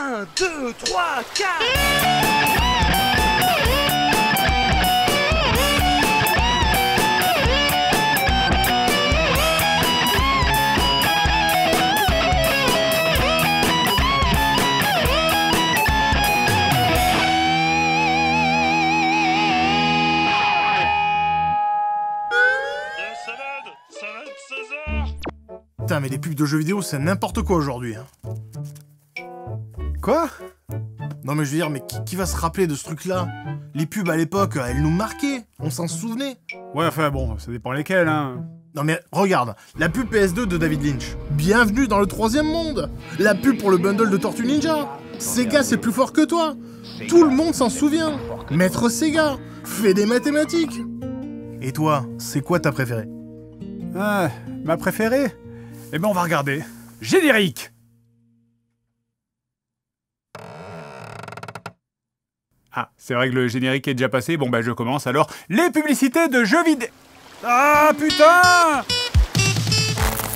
1, 2, 3, 4. Putain, mais les pubs de jeux vidéo, c'est n'importe quoi aujourd'hui. Hein. Quoi? Non mais je veux dire, mais qui va se rappeler de ce truc-là? Les pubs à l'époque, elles nous marquaient, on s'en souvenait. Ouais, enfin bon, ça dépend lesquelles, hein. Non mais regarde, la pub PS2 de David Lynch. Bienvenue dans le troisième monde. La pub pour le bundle de Tortue Ninja. Sega, c'est plus fort que toi. Tout le monde s'en souvient. Maître Sega, fais des mathématiques. Et toi, c'est quoi ta préférée? Ah, ma préférée? Eh ben on va regarder. Générique! Ah, c'est vrai que le générique est déjà passé. Bon bah je commence alors. Les publicités de jeux vidéo. Ah putain!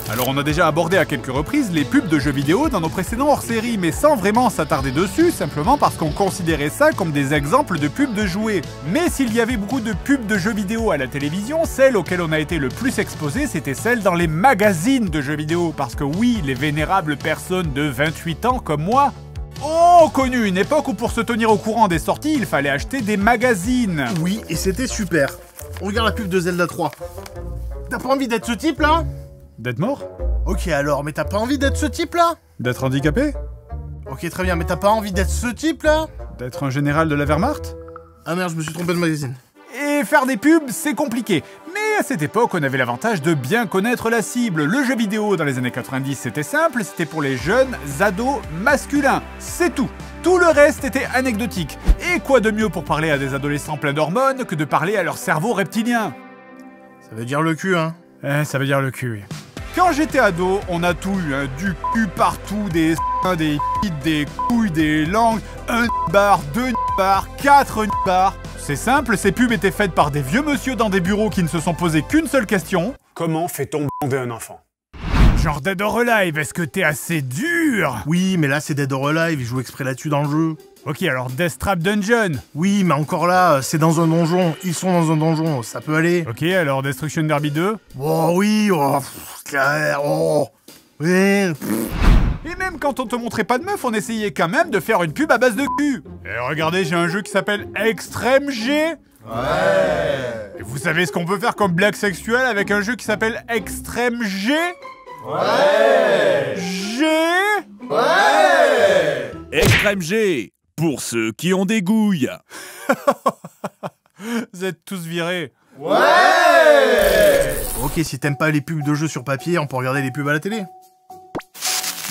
Alors on a déjà abordé à quelques reprises les pubs de jeux vidéo dans nos précédents hors-série, mais sans vraiment s'attarder dessus, simplement parce qu'on considérait ça comme des exemples de pubs de jouets. Mais s'il y avait beaucoup de pubs de jeux vidéo à la télévision, celle auxquelles on a été le plus exposé, c'était celle dans les magazines de jeux vidéo. Parce que oui, les vénérables personnes de 28 ans comme moi ont connu une époque où pour se tenir au courant des sorties, il fallait acheter des magazines. Oui, et c'était super. Regarde la pub de Zelda 3. T'as pas envie d'être ce type là? D'être mort? Ok alors, mais t'as pas envie d'être ce type là? D'être handicapé? Ok très bien, mais t'as pas envie d'être ce type là? D'être un général de la Wehrmacht? Ah merde, je me suis trompé de magazine. Et faire des pubs, c'est compliqué. Mais à cette époque, on avait l'avantage de bien connaître la cible. Le jeu vidéo dans les années 90, c'était simple, c'était pour les jeunes ados masculins. C'est tout. Tout le reste était anecdotique. Et quoi de mieux pour parler à des adolescents pleins d'hormones que de parler à leur cerveau reptilien? Ça veut dire le cul, hein? Ça veut dire le cul, oui. Quand j'étais ado, on a tout eu, hein, du cul partout, des seins, des pites, des couilles, des langues, un bar, deux bars, quatre bars. C'est simple, ces pubs étaient faites par des vieux monsieur dans des bureaux qui ne se sont posés qu'une seule question. Comment fait-on bander un enfant? Genre Dead or Alive, est-ce que t'es assez dur? Oui, mais là c'est Dead or Alive, ils jouent exprès là-dessus dans le jeu. Ok, alors Death Trap Dungeon. Oui, mais encore là, c'est dans un donjon, ils sont dans un donjon, ça peut aller. Ok, alors Destruction Derby 2. Oh oui, oh, oh, oui. Et même quand on te montrait pas de meuf, on essayait quand même de faire une pub à base de cul. Et regardez, j'ai un jeu qui s'appelle Extreme G. Ouais. Et vous savez ce qu'on peut faire comme blague sexuelle avec un jeu qui s'appelle Extreme G? Ouais. G? Ouais. Extrême G, pour ceux qui ont des gouilles. Vous êtes tous virés. Ouais. Ok, si t'aimes pas les pubs de jeux sur papier, on peut regarder les pubs à la télé.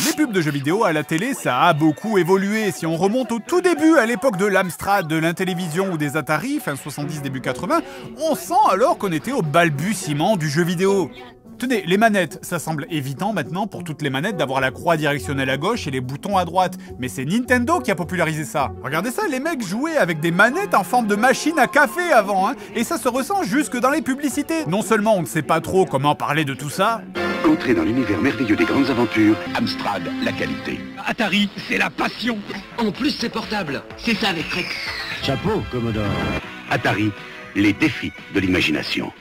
Les pubs de jeux vidéo à la télé, ça a beaucoup évolué. Si on remonte au tout début, à l'époque de l'Amstrad, de l'Intellivision ou des Atari, fin 70, début 80, on sent alors qu'on était au balbutiement du jeu vidéo. Tenez, les manettes, ça semble évident maintenant pour toutes les manettes d'avoir la croix directionnelle à gauche et les boutons à droite. Mais c'est Nintendo qui a popularisé ça. Regardez ça, les mecs jouaient avec des manettes en forme de machine à café avant, hein. Et ça se ressent jusque dans les publicités. Non seulement on ne sait pas trop comment parler de tout ça. Entrez dans l'univers merveilleux des grandes aventures. Amstrad, la qualité. Atari, c'est la passion. En plus, c'est portable. C'est ça, les tricks. Chapeau, Commodore. Atari, les défis de l'imagination.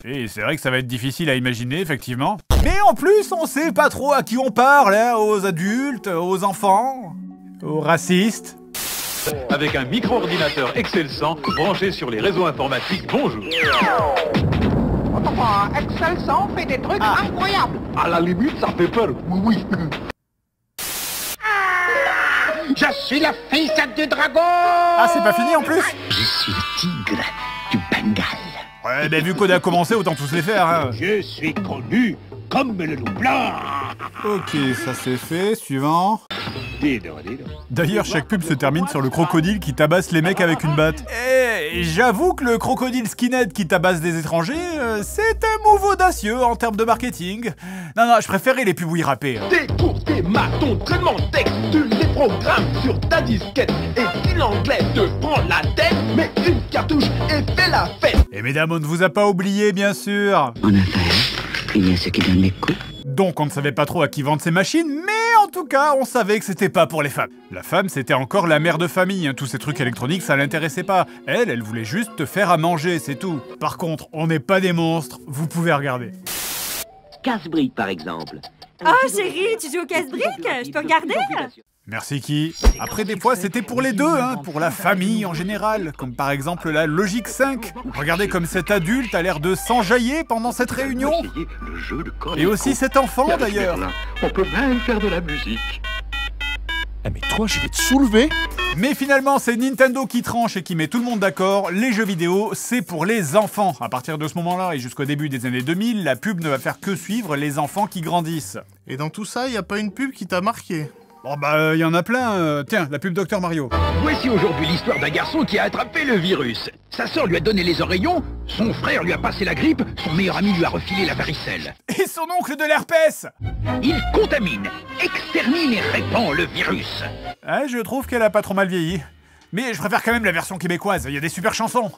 Et c'est vrai que ça va être difficile à imaginer, effectivement. Mais en plus, on sait pas trop à qui on parle, hein, aux adultes, aux enfants, aux racistes. Avec un micro-ordinateur Excel 100 branché sur les réseaux informatiques, bonjour. Excel 100 fait des trucs incroyables. À la limite, ça fait peur, oui. Je suis le fils du dragon. Ah, c'est pas fini en plus? Je suis le tigre du Bengale. Ouais, ben vu qu'on a commencé, autant tous les faire, hein. Je suis connu comme le loup blanc. Ok, ça c'est fait, suivant. Dis donc. D'ailleurs, chaque pub se termine sur le crocodile qui tabasse les mecs avec une batte. Et j'avoue que le crocodile skinhead qui tabasse des étrangers, c'est un move audacieux en termes de marketing. Non, je préférais les pubs où ils rappaient. Hein. Tes cours, tes maths, ton traitement de texte, tu les programmes sur ta disquette. Et si l'anglais te prend la tête, mets une cartouche et fais la fête. Et mesdames, on ne vous a pas oublié, bien sûr. En affaires, il y a ceux qui donnent les coups. Donc on ne savait pas trop à qui vendre ces machines, mais En tout cas, on savait que c'était pas pour les femmes. La femme, c'était encore la mère de famille, hein. Tous ces trucs électroniques, ça l'intéressait pas. Elle voulait juste te faire à manger, c'est tout. Par contre, on n'est pas des monstres, vous pouvez regarder. Casse-brique, par exemple. Oh chérie, tu joues au casse-brique? Je peux regarder? Merci Ki. Après, des fois, c'était pour les deux, hein, pour la famille en général, comme par exemple la Logic 5. Regardez comme cet adulte a l'air de s'enjailler pendant cette réunion. Et aussi cet enfant, d'ailleurs. On peut même faire de la musique. Ah mais toi, je vais te soulever. Mais finalement, c'est Nintendo qui tranche et qui met tout le monde d'accord. Les jeux vidéo, c'est pour les enfants. À partir de ce moment-là et jusqu'au début des années 2000, la pub ne va faire que suivre les enfants qui grandissent. Et dans tout ça, y a pas une pub qui t'a marqué? Bon bah, y en a plein. Tiens, la pub Dr Mario. Voici aujourd'hui l'histoire d'un garçon qui a attrapé le virus. Sa sœur lui a donné les oreillons, son frère lui a passé la grippe, son meilleur ami lui a refilé la varicelle. Et son oncle de l'herpès. Il contamine, extermine et répand le virus. Ah, je trouve qu'elle a pas trop mal vieilli. Mais je préfère quand même la version québécoise, il y a des super chansons.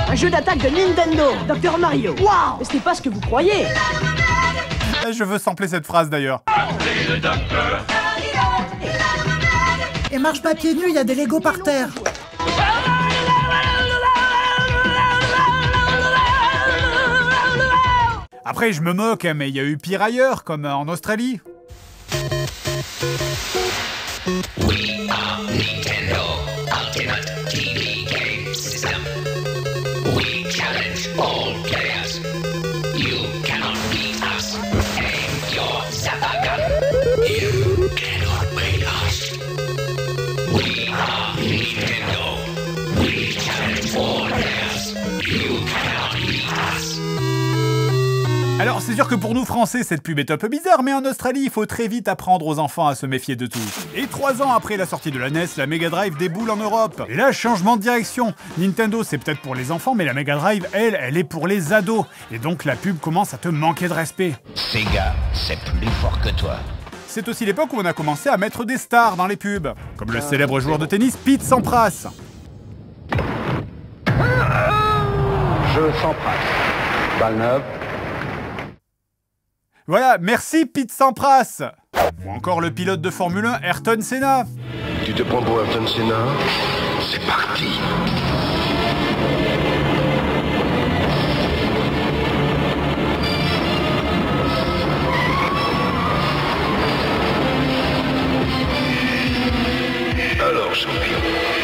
Un jeu d'attaque de Nintendo, Dr Mario. Waouh, ce n'est pas ce que vous croyez. Je veux sampler cette phrase d'ailleurs. Et marche pas pieds nus, il y a des Legos par terre. Après, je me moque, hein, mais il y a eu pire ailleurs, comme en Australie. We are Nintendo Ultimate TV Game System. We challenge all players. You cannot beat us. Aim your zapper gun. You cannot beat us. We are Nintendo. We challenge all players. You cannot beat us. Alors c'est sûr que pour nous Français cette pub est un peu bizarre, mais en Australie il faut très vite apprendre aux enfants à se méfier de tout. Et 3 ans après la sortie de la NES, la Mega Drive déboule en Europe. Et là, changement de direction. Nintendo c'est peut-être pour les enfants, mais la Mega Drive, elle est pour les ados. Et donc la pub commence à te manquer de respect. Sega, c'est plus fort que toi. C'est aussi l'époque où on a commencé à mettre des stars dans les pubs, comme le célèbre joueur de tennis Pete Sampras. Je Sampras. Balle neuve. Voilà, merci Pete Sampras. Ou encore le pilote de Formule 1 Ayrton Senna. Tu te prends pour Ayrton Senna? C'est parti. Alors, champion,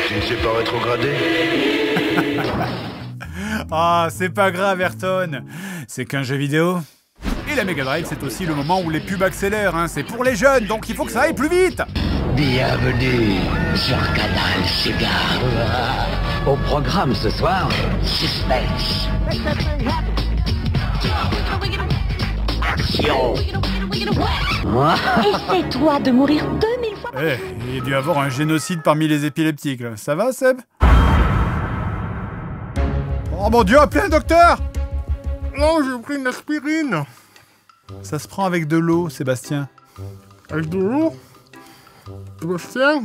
tu ne sais pas rétrograder? Ah, c'est pas grave Ayrton, c'est qu'un jeu vidéo. Et la Mega Drive, c'est aussi le moment où les pubs accélèrent, hein. C'est pour les jeunes, donc il faut que ça aille plus vite. Bienvenue sur Canal Sega. Au programme ce soir, suspense. Action. Essaie-toi de mourir 2000 fois. Il y a dû avoir un génocide parmi les épileptiques, là. Ça va, Seb? Oh mon Dieu, appelez un docteur! Non, j'ai pris une aspirine. Ça se prend avec de l'eau, Sébastien. Avec de l'eau? Sébastien?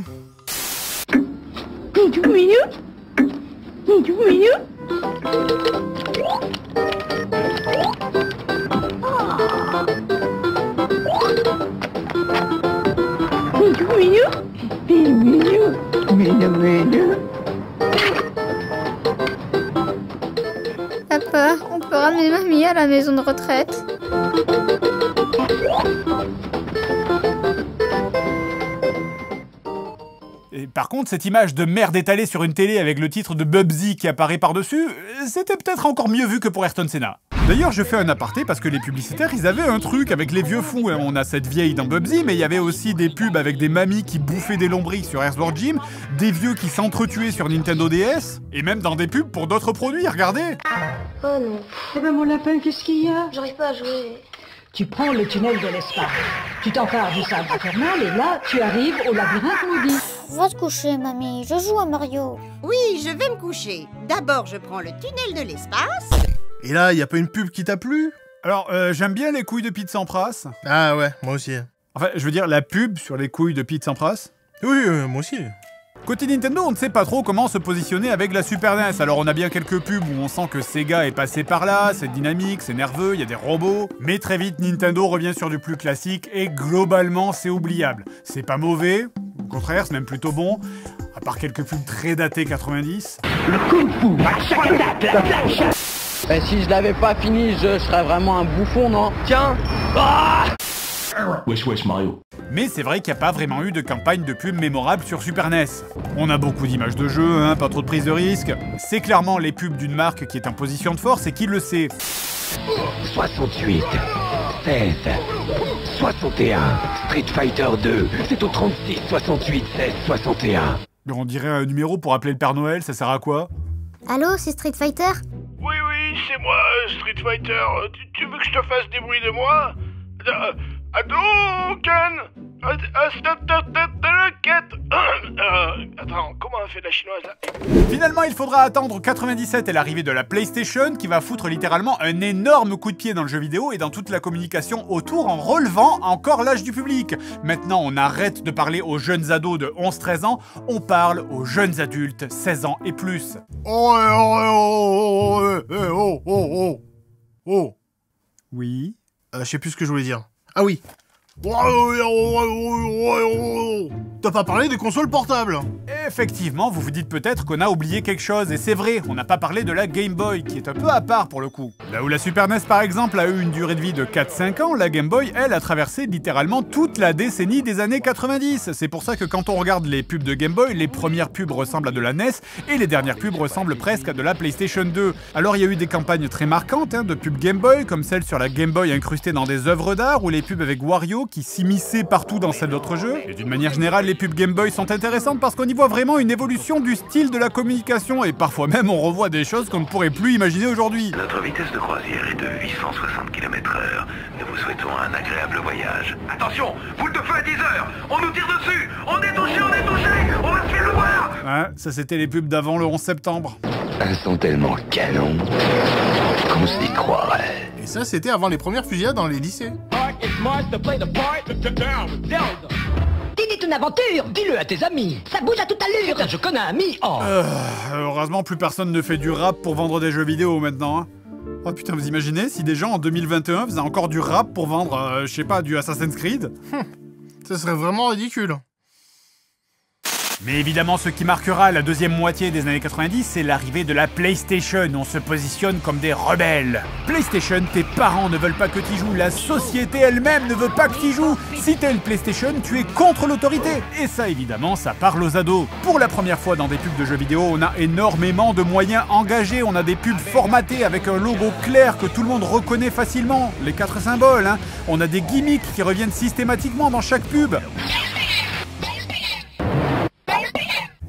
Papa, on peut ramener mamie à la maison de retraite? Et par contre, cette image de merde étalée sur une télé avec le titre de Bubsy qui apparaît par-dessus, c'était peut-être encore mieux vu que pour Ayrton Senna. D'ailleurs, je fais un aparté parce que les publicitaires, ils avaient un truc avec les vieux fous. On a cette vieille dans Bubsy, mais il y avait aussi des pubs avec des mamies qui bouffaient des lombrics sur Earthworm Jim, des vieux qui s'entretuaient sur Nintendo DS, et même dans des pubs pour d'autres produits, regardez. Oh non. Eh ben mon lapin, qu'est-ce qu'il y a? J'arrive pas à jouer. Tu prends le tunnel de l'espace. Tu t'empares du sable infernal et là, tu arrives au labyrinthe maudit. Va te coucher, mamie. Je joue à Mario. Oui, je vais me coucher. D'abord, je prends le tunnel de l'espace. Et là, y a pas une pub qui t'a plu? Alors, j'aime bien les couilles de Pete Sampras. Ah ouais, moi aussi. Enfin, je veux dire, la pub sur les couilles de Pete Sampras. Oui, moi aussi. Côté Nintendo, on ne sait pas trop comment se positionner avec la Super NES. Alors on a bien quelques pubs où on sent que Sega est passé par là, c'est dynamique, c'est nerveux, il y a des robots. Mais très vite, Nintendo revient sur du plus classique et globalement, c'est oubliable. C'est pas mauvais, au contraire, c'est même plutôt bon. À part quelques pubs très datées 90. Le kung-fu, si je l'avais pas fini, je serais vraiment un bouffon, non? Tiens. Wesh Mario. Mais c'est vrai qu'il n'y a pas vraiment eu de campagne de pub mémorable sur Super NES. On a beaucoup d'images de jeu, hein, pas trop de prise de risque. C'est clairement les pubs d'une marque qui est en position de force et qui le sait. 68, 16, 61, Street Fighter 2, c'est au 36, 68, 16, 61. On dirait un numéro pour appeler le Père Noël, ça sert à quoi? Allô, c'est Street Fighter? Oui, c'est moi, Street Fighter. Tu veux que je te fasse des bruits de moi? Hadouken! Attends, comment on fait de la chinoise là? Finalement, il faudra attendre 97 et l'arrivée de la PlayStation qui va foutre littéralement un énorme coup de pied dans le jeu vidéo et dans toute la communication autour en relevant encore l'âge du public. Maintenant, on arrête de parler aux jeunes ados de 11-13 ans, on parle aux jeunes adultes 16 ans et plus. Oui? Je sais plus ce que je voulais dire. Ah oui. T'as pas parlé des consoles portables? Effectivement, vous vous dites peut-être qu'on a oublié quelque chose, et c'est vrai, on n'a pas parlé de la Game Boy, qui est un peu à part pour le coup. Là où la Super NES par exemple a eu une durée de vie de 4-5 ans, la Game Boy, elle, a traversé littéralement toute la décennie des années 90. C'est pour ça que quand on regarde les pubs de Game Boy, les premières pubs ressemblent à de la NES, et les dernières pubs ressemblent presque à de la PlayStation 2. Alors il y a eu des campagnes très marquantes de pubs Game Boy, comme celle sur la Game Boy incrustée dans des œuvres d'art, ou les pubs avec Wario qui s'immisçaient partout dans celles d'autres jeux. Et d'une manière générale, les pubs Game Boy sont intéressantes parce qu'on y voit vraiment une évolution du style de la communication, et parfois même on revoit des choses qu'on ne pourrait plus imaginer aujourd'hui. Notre vitesse de croisière est de 860 km/h. Nous vous souhaitons un agréable voyage. Attention, boule de feu à 10 heures. On nous tire dessus. On est touché, on va se faire le voir. Ouais, ça c'était les pubs d'avant le 11 septembre. Elles sont tellement canons qu'on s'y croirait. Et ça, c'était avant les premières fusillades dans les lycées. Dîner une aventure. Dis-le à tes amis. Ça bouge à toute allure. Putain, je connais un ami. Oh. Heureusement, plus personne ne fait du rap pour vendre des jeux vidéo maintenant. Hein. Oh putain, vous imaginez si des gens en 2021 faisaient encore du rap pour vendre, je sais pas, du Assassin's Creed? Ça serait vraiment ridicule. Mais évidemment, ce qui marquera la deuxième moitié des années 90, c'est l'arrivée de la PlayStation. On se positionne comme des rebelles. PlayStation, tes parents ne veulent pas que tu joues, la société elle-même ne veut pas que tu joues. Si t'as une PlayStation, tu es contre l'autorité. Et ça, évidemment, ça parle aux ados. Pour la première fois dans des pubs de jeux vidéo, on a énormément de moyens engagés. On a des pubs formatées avec un logo clair que tout le monde reconnaît facilement. Les 4 symboles, hein. On a des gimmicks qui reviennent systématiquement dans chaque pub.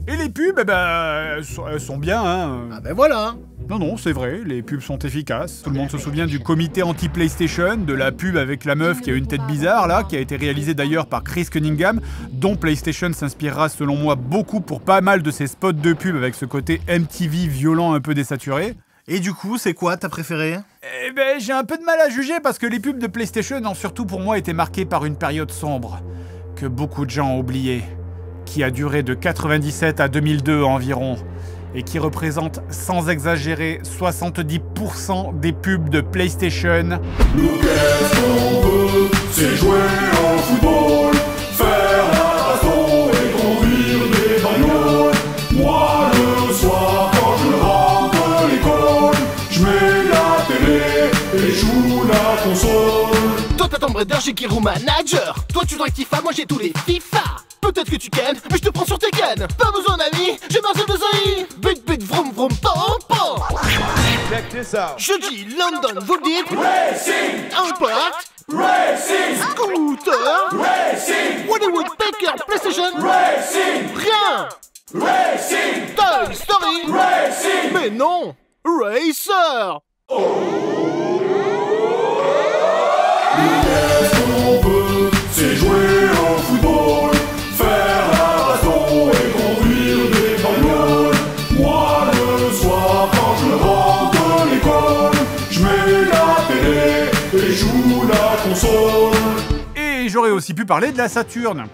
Et les pubs, elles sont bien, hein. Ah ben voilà. Non, c'est vrai, les pubs sont efficaces. Tout le monde se souvient du comité anti-PlayStation, de la pub avec la meuf qui a une tête bizarre, là, qui a été réalisée d'ailleurs par Chris Cunningham, dont PlayStation s'inspirera selon moi beaucoup pour pas mal de ses spots de pub avec ce côté MTV violent un peu désaturé. Et du coup, c'est quoi ta préférée? Eh ben, j'ai un peu de mal à juger parce que les pubs de PlayStation ont surtout pour moi été marquées par une période sombre, que beaucoup de gens ont oubliée, qui a duré de 97 à 2002 environ, et qui représente, sans exagérer, 70% des pubs de PlayStation. Nous, qu'est-ce qu'on veut, c'est jouer au football, faire un baston et conduire des bagnoles. Moi, le soir, quand je rentre de l'école, je mets la télé et joue la console. Toi, t'as ton Raider, j'ai Hero Manager. Toi, tu dois FIFA, moi j'ai tous les FIFA. Peut-être que tu kennes, mais je te prends sur tes cannes. Pas besoin d'amis, j'ai marché de zaï. But, vroom, vroom, pom, pom. Check this out. Je dis London, vous dites Racing. Impact. Racing. Scooter. Racing. Hollywood Baker, PlayStation. Racing. Rien. Racing. Toy Story. Racing. Mais non, Racer. Qu'est-ce qu'on veut, c'est jouer au football, faire un baston et conduire des bagnoles. Moi le soir quand je rentre de l'école, je mets la télé et joue la console. Et j'aurais aussi pu parler de la Saturn.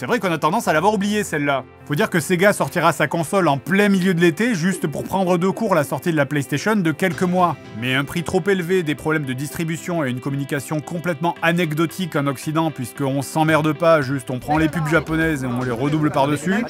C'est vrai qu'on a tendance à l'avoir oubliée celle-là. Faut dire que Sega sortira sa console en plein milieu de l'été, juste pour prendre de court la sortie de la PlayStation de quelques mois. Mais un prix trop élevé, des problèmes de distribution et une communication complètement anecdotique en Occident, puisqu'on s'emmerde pas, juste on prend les pubs japonaises et on les redouble par-dessus.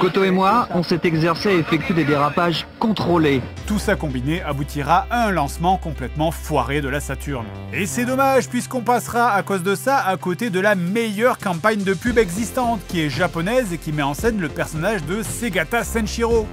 Koto et moi, on s'est exercé à effectuer des dérapages contrôlés. Tout ça combiné aboutira à un lancement complètement foiré de la Saturn. Et c'est dommage, puisqu'on passera à cause de ça à côté de la meilleure campagne de pub existante, qui est japonaise et qui met en scène le personnage de Segata Senshiro.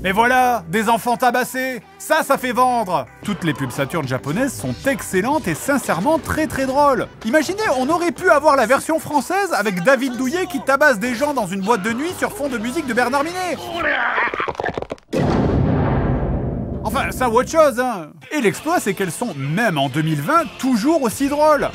Mais voilà, des enfants tabassés, ça fait vendre. Toutes les pubs Saturn japonaises sont excellentes et sincèrement très drôles. Imaginez, on aurait pu avoir la version française avec David Douillet qui tabasse des gens dans une boîte de nuit sur fond de musique de Bernard Minet. Enfin, ça ou autre chose, hein. Et l'exploit, c'est qu'elles sont, même en 2020, toujours aussi drôles.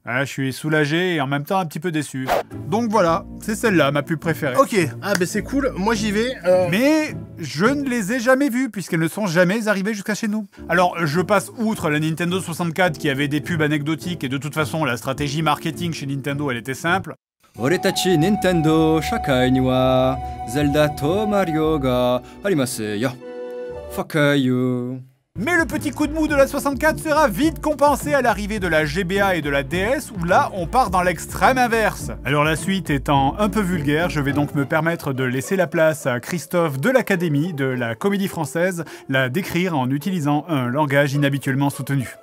Ah, je suis soulagé et en même temps un petit peu déçu. Donc voilà, c'est celle-là ma pub préférée. Ok, ah bah c'est cool, moi j'y vais. Mais je ne les ai jamais vues puisqu'elles ne sont jamais arrivées jusqu'à chez nous. Alors je passe outre la Nintendo 64 qui avait des pubs anecdotiques et de toute façon la stratégie marketing chez Nintendo elle était simple. Oretachi Nintendo shakai ni wa Zelda to Mario ga arimasu yo. Fakayu. Mais le petit coup de mou de la 64 sera vite compensé à l'arrivée de la GBA et de la DS, où là, on part dans l'extrême inverse. Alors la suite étant un peu vulgaire, je vais donc me permettre de laisser la place à Christophe de l'Académie de la Comédie Française, la décrire en utilisant un langage inhabituellement soutenu.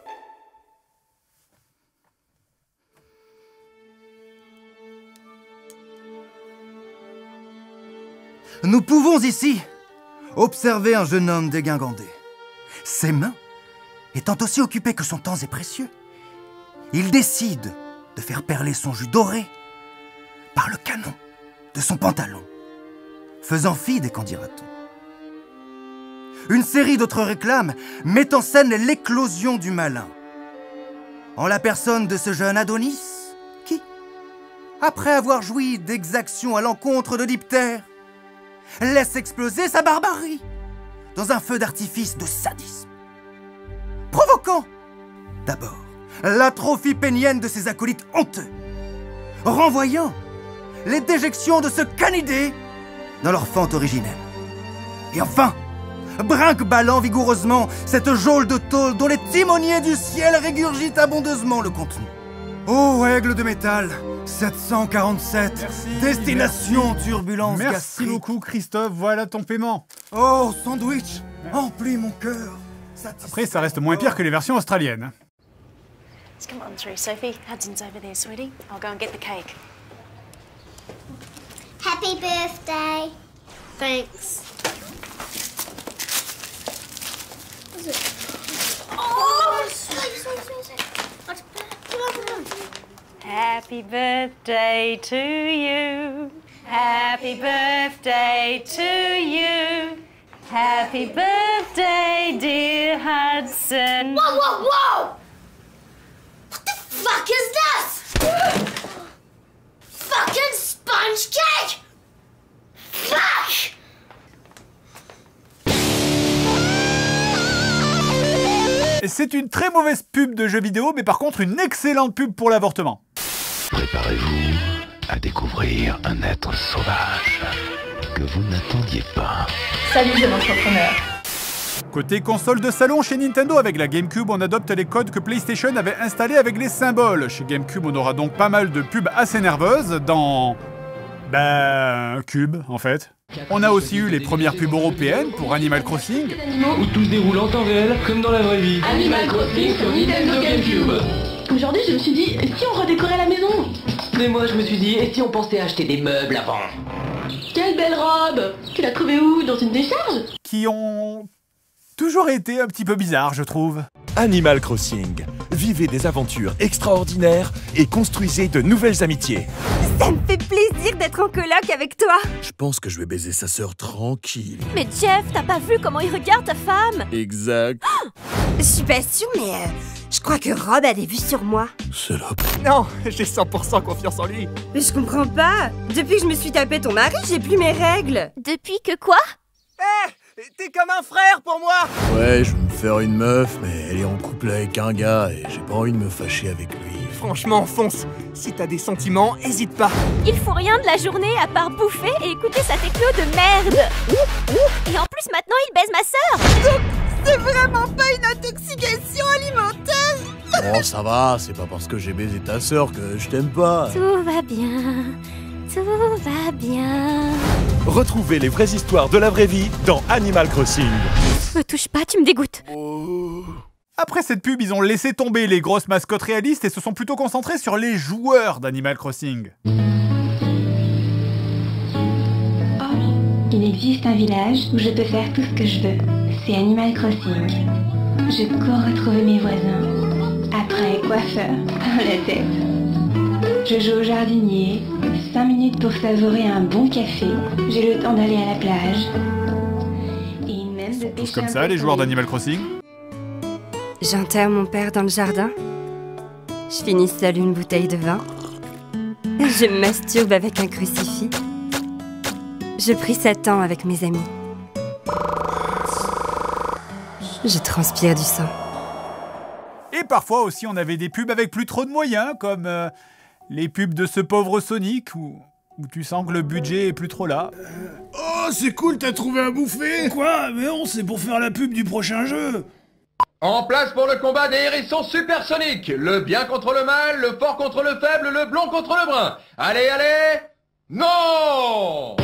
Nous pouvons ici observer un jeune homme dégingandé. Ses mains étant aussi occupées que son temps est précieux, il décide de faire perler son jus doré par le canon de son pantalon, faisant fi des qu'en dira-t-on. Une série d'autres réclames met en scène l'éclosion du malin, en la personne de ce jeune Adonis qui, après avoir joui d'exactions à l'encontre de Diptère, laisse exploser sa barbarie dans un feu d'artifice de sadisme, provoquant d'abord l'atrophie pénienne de ses acolytes honteux, renvoyant les déjections de ce canidé dans leur fente originelle, et enfin brinque-ballant vigoureusement cette geôle de tôle dont les timoniers du ciel régurgitent abondeusement le contenu. Ô aigle de métal 747, merci, destination merci. Turbulence Merci gastrique. beaucoup Christophe, voilà ton paiement. Oh, sandwich, emplis mon cœur. Après, ça reste moins pire que les versions australiennes. Come on through, Sophie. Hudson's over there, sweetie. I'll go and get the cake. Happy birthday. Thanks. What's it? Oh, sweet. Happy birthday to you. Happy birthday to you. Happy birthday, dear Hudson. Whoa, whoa, whoa! What the fuck is this? Fucking sponge cake! Fuck! C'est une très mauvaise pub de jeux vidéo, mais par contre une excellente pub pour l'avortement. Préparez-vous à découvrir un être sauvage que vous n'attendiez pas. Salut jeune entrepreneur. Côté console de salon chez Nintendo, avec la GameCube, on adopte les codes que PlayStation avait installés avec les symboles. Chez GameCube, on aura donc pas mal de pubs assez nerveuses dans... Cube, en fait. On a aussi eu les premières pubs européennes pour Animal Crossing. Où tout se déroule en temps réel, comme dans la vraie vie. Animal Crossing sur Nintendo GameCube. Aujourd'hui, je me suis dit, et si on redécorait la maison? Mais moi, je me suis dit, et si on pensait acheter des meubles avant? Quelle belle robe! Tu l'as trouvée où? Dans une décharge? Qui ont toujours été un petit peu bizarres, je trouve. Animal Crossing. Vivez des aventures extraordinaires et construisez de nouvelles amitiés. Ça me fait plaisir d'être en coloc avec toi. Je pense que je vais baiser sa sœur tranquille. Mais Jeff, t'as pas vu comment il regarde ta femme? Exact. Je suis pas sûre, mais je crois que Rob a des vues sur moi. Salope. Non, j'ai 100% confiance en lui. Mais je comprends pas. Depuis que je me suis tapé ton mari, j'ai plus mes règles. Depuis que quoi? T'es comme un frère pour moi! Ouais, je vais me faire une meuf, mais elle est en couple avec un gars et j'ai pas envie de me fâcher avec lui. Franchement, fonce. Si t'as des sentiments, hésite pas. Il faut rien de la journée à part bouffer et écouter sa techno de merde. Et en plus, maintenant, il baise ma sœur. C'est vraiment pas une intoxication alimentaire. Oh, ça va, c'est pas parce que j'ai baisé ta sœur que je t'aime pas. Tout va bien. Tout va bien. Retrouvez les vraies histoires de la vraie vie dans Animal Crossing. Me touche pas, tu me dégoûtes. Après cette pub, ils ont laissé tomber les grosses mascottes réalistes et se sont plutôt concentrés sur les joueurs d'Animal Crossing. Il existe un village où je peux faire tout ce que je veux. C'est Animal Crossing. Je cours retrouver mes voisins. Après, coiffeur, la tête. Je joue au jardinier. 5 minutes pour savourer un bon café. J'ai le temps d'aller à la plage. Et même de Tous comme ça, les joueurs d'Animal Crossing. J'enterre mon père dans le jardin. Je finis seule une bouteille de vin. Je me masturbe avec un crucifix. Je prie Satan avec mes amis. Je transpire du sang. Et parfois aussi, on avait des pubs avec plus trop de moyens, comme les pubs de ce pauvre Sonic, où tu sens que le budget est plus trop là. Oh, c'est cool, t'as trouvé à bouffer? Quoi? Mais non, c'est pour faire la pub du prochain jeu. En place pour le combat des hérissons supersoniques. Le bien contre le mal, le fort contre le faible, le blond contre le brun. Allez, allez! Non!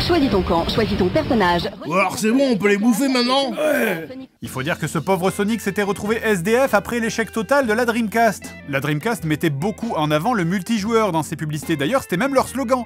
Choisis ton camp, choisis ton personnage. Alors c'est bon, on peut les bouffer maintenant? Ouais. Il faut dire que ce pauvre Sonic s'était retrouvé SDF après l'échec total de la Dreamcast. La Dreamcast mettait beaucoup en avant le multijoueur dans ses publicités, d'ailleurs c'était même leur slogan.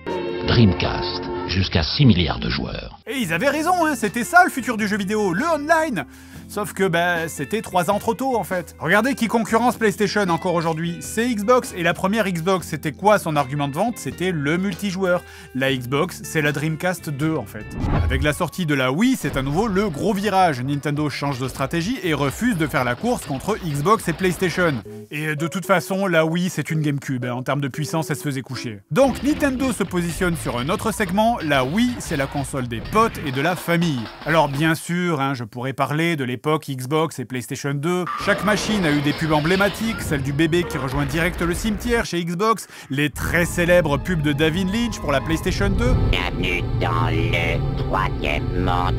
Dreamcast, jusqu'à 6 milliards de joueurs. Et ils avaient raison, hein, c'était ça le futur du jeu vidéo, le online. Sauf que c'était 3 ans trop tôt en fait. Regardez qui concurrence PlayStation encore aujourd'hui. C'est Xbox, et la première Xbox, c'était quoi son argument de vente? C'était le multijoueur. La Xbox, c'est la Dreamcast 2 en fait. Avec la sortie de la Wii, c'est à nouveau le gros virage. Nintendo change de stratégie et refuse de faire la course contre Xbox et PlayStation. Et de toute façon, la Wii, c'est une GameCube. En termes de puissance, elle se faisait coucher. Donc Nintendo se positionne sur un autre segment. La Wii, c'est la console des potes et de la famille. Alors bien sûr, je pourrais parler de l'époque Xbox et PlayStation 2. Chaque machine a eu des pubs emblématiques, celle du bébé qui rejoint direct le cimetière chez Xbox, les très célèbres pubs de David Lynch pour la PlayStation 2. Bienvenue dans le troisième monde.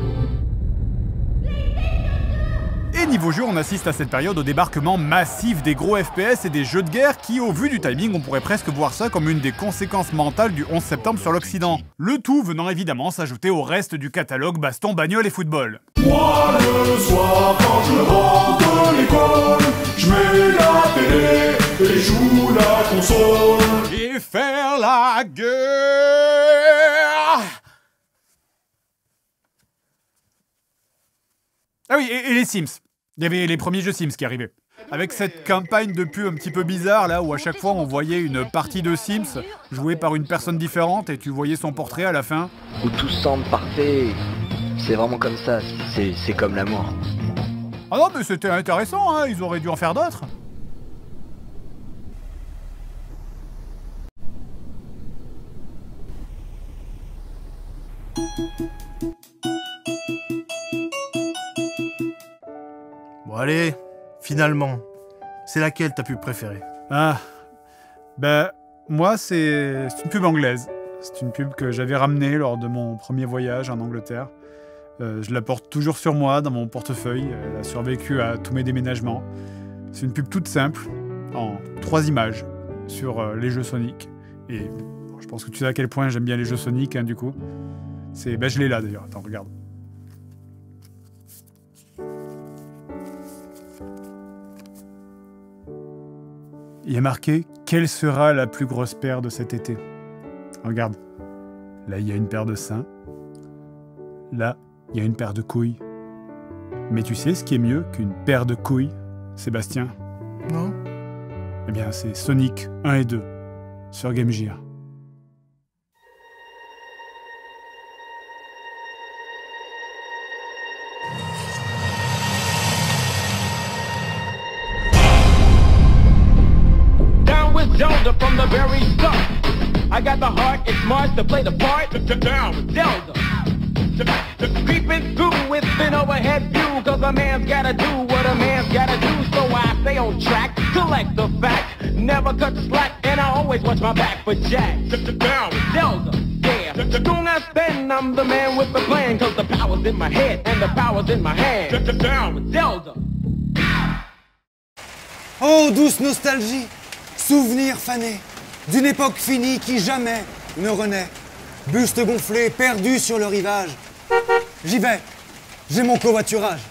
Et niveau jeu, on assiste à cette période au débarquement massif des gros FPS et des jeux de guerre qui, au vu du timing, on pourrait presque voir ça comme une des conséquences mentales du 11 septembre sur l'Occident. Le tout venant évidemment s'ajouter au reste du catalogue baston, bagnole et football. Moi le soir quand je rentre de l'école, je mets la télé et joue la console. Et faire la guerre. Ah oui, et les Sims. Il y avait les premiers jeux Sims qui arrivaient. Avec cette campagne de pub un petit peu bizarre, là, où à chaque fois on voyait une partie de Sims jouée par une personne différente et tu voyais son portrait à la fin. Où tout semble parfait. C'est vraiment comme ça, c'est comme l'amour. Ah non, mais c'était intéressant, ils auraient dû en faire d'autres. Bon allez, finalement, c'est laquelle ta pub préférée? Ah, moi c'est une pub anglaise. C'est une pub que j'avais ramenée lors de mon premier voyage en Angleterre. Je la porte toujours sur moi, dans mon portefeuille. Elle a survécu à tous mes déménagements. C'est une pub toute simple, en 3 images, sur les jeux Sonic. Et je pense que tu sais à quel point j'aime bien les jeux Sonic, du coup. C'est... Bah, je l'ai là, d'ailleurs. Attends, regarde. Il y a marqué « Quelle sera la plus grosse paire de cet été ?» Regarde. Là, il y a une paire de seins. Là, il y a une paire de couilles. Mais tu sais ce qui est mieux qu'une paire de couilles, Sébastien? Non. Eh bien, c'est Sonic 1 et 2 sur Game Gear. Down with Zelda from the very start. I got the heart, it's Mars to play the part. Down with Zelda. Creeping through with an overhead view, cause a man's gotta do what a man's gotta do. So I stay on track, collect the facts, never cut the slack, and I always watch my back for Jack. Down with Zelda, yeah. Soon as then I'm the man with the plan, cause the power's in my head and the power's in my hand. Down with Zelda. Oh, douce nostalgie, souvenir fané, d'une époque finie qui jamais ne renaît. Buste gonflé, perdu sur le rivage. J'y vais, j'ai mon covoiturage.